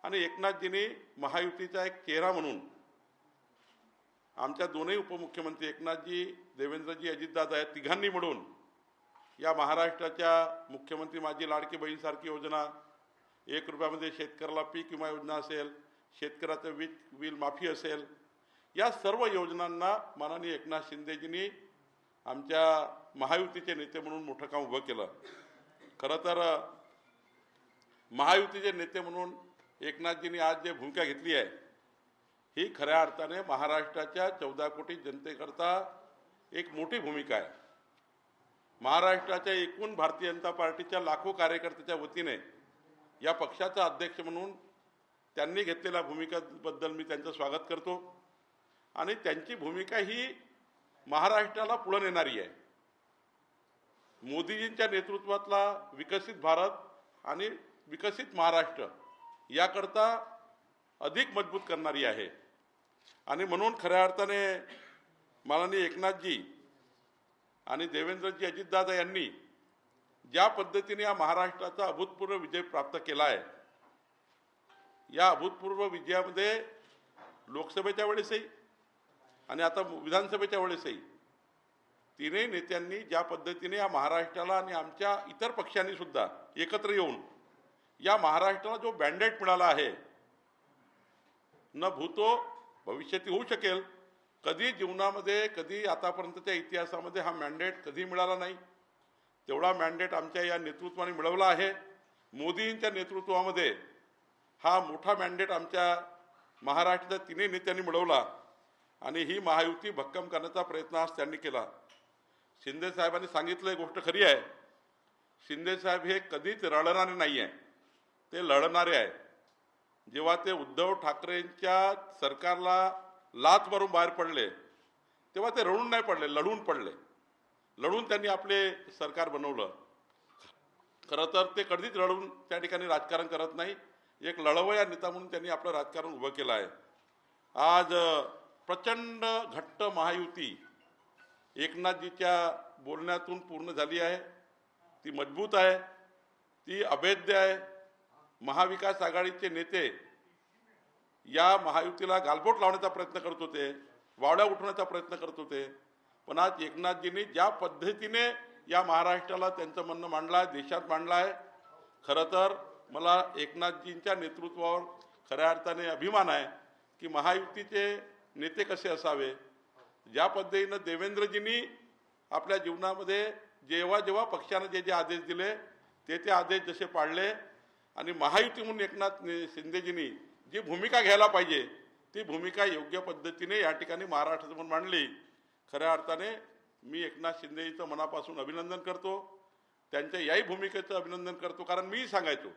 आणि एकनाथजींनी महायुतीचा एक चेहरा म्हणून आमच्या दोनही उपमुख्यमंत्री एकनाथजी, देवेंद्रजी, अजितदादा या तिघांनी मिळून या महाराष्ट्राच्या मुख्यमंत्री माझी लाडकी बहीणसारखी योजना, 1 रुपयामध्ये शेतकऱ्याला पीक विमा योजना असेल, शेतकऱ्याचं वीज माफी असेल, या सर्व योजनांना माननीय एकनाथ शिंदेजींनी आमच्या महायुतीचे नेते म्हणून मोठं काम उभं केलं. खरं तर महायुतीचे नेते म्हणून एकनाथजींनी आज जे भूमिका घेतली आहे ही खऱ्या अर्थाने महाराष्ट्राच्या 14 कोटी जनतेकरता एक मोठी भूमिका आहे. महाराष्ट्राच्या एकूण भारतीय जनता पार्टीच्या लाखो कार्यकर्त्याच्या वतीने या पक्षाचा अध्यक्ष म्हणून त्यांनी घेतलेल्या भूमिकेबद्दल मी त्यांचं स्वागत करतो. आणि त्यांची भूमिका ही महाराष्ट्राला पुढे नेणारी आहे. मोदीजींच्या नेतृत्वातला विकसित भारत आणि विकसित महाराष्ट्र याकरता अधिक मजबूत करणारी आहे. आणि म्हणून खऱ्या अर्थाने माननीय एकनाथजी आणि देवेंद्रजी, अजितदादा यांनी ज्या पद्धतीने या महाराष्ट्राचा अभूतपूर्व विजय प्राप्त केला आहे, या अभूतपूर्व विजयामध्ये लोकसभेच्या वेळेसही आणि आता विधानसभेच्या वेळेसही तीनही नेत्यांनी ज्या पद्धतीने या महाराष्ट्राला आणि आमच्या इतर पक्षांनी सुद्धा एकत्र येऊन या महाराष्ट्राला जो मॅन्डेट मिळाला आहे, न भूतो भविष्यात होऊ शकेल, कधी जीवनामध्ये कधी आतापर्यंतच्या इतिहासामध्ये हा मॅन्डेट कधी मिळाला नाही, तेवढा मॅन्डेट आमच्या या नेतृत्वाने मिळवला आहे. मोदींच्या नेतृत्वामध्ये हा मोठा मॅन्डेट आमच्या महाराष्ट्राच्या तिन्ही नेत्यांनी मिळवला आणि ही महायुती भक्कम करण्याचा प्रयत्न आज त्यांनी केला. शिंदे साहेबांनी सांगितलं ही गोष्ट खरी आहे. शिंदे साहेब हे कधीच रडणारे नाही आहे, ते लढणारे आहे. जेव्हा ते उद्धव ठाकरेंच्या सरकारला लाथ मारून बाहेर पडले तेव्हा ते रडून नाही पडले, लढून पडले. लढून त्यांनी आपले सरकार बनवलं. खरं तर ते कधीच रडून त्या ठिकाणी राजकारण करत नाही. एक लढवया नेता म्हणून त्यांनी आपलं राजकारण उभं केलं आहे. आज प्रचंड घट्ट महायुती एकनाथजीच्या बोलण्यातून पूर्ण झाली आहे. ती मजबूत आहे, ती अभेद्य आहे. महाविकास आघाडीचे नेते या महायुतीला गालबोट लावण्याचा प्रयत्न करत होते, वावड्या उठवण्याचा प्रयत्न करत होते. पण आज एकनाथजींनी ज्या पद्धतीने या महाराष्ट्राला त्यांचं म्हणणं मांडलं आहे, देशात मांडलं आहे, खरं तर मला एकनाथजींच्या नेतृत्वावर खऱ्या अर्थाने अभिमान आहे की महायुतीचे नेते कसे असावे. ज्या पद्धतीनं देवेंद्रजींनी आपल्या जीवनामध्ये जेव्हा जेव्हा पक्षानं जे जे आदेश दिले ते आदेश जसे पाळले आणि महायुती म्हणून एकनाथ शिंदेजींनी जी भूमिका घ्यायला पाहिजे ती भूमिका योग्य पद्धतीने या ठिकाणी महाराष्ट्रासमोर मांडली. खऱ्या अर्थाने मी एकनाथ शिंदेजीचं मनापासून अभिनंदन करतो, त्यांच्या याही भूमिकेचं अभिनंदन करतो. कारण मी सांगायचो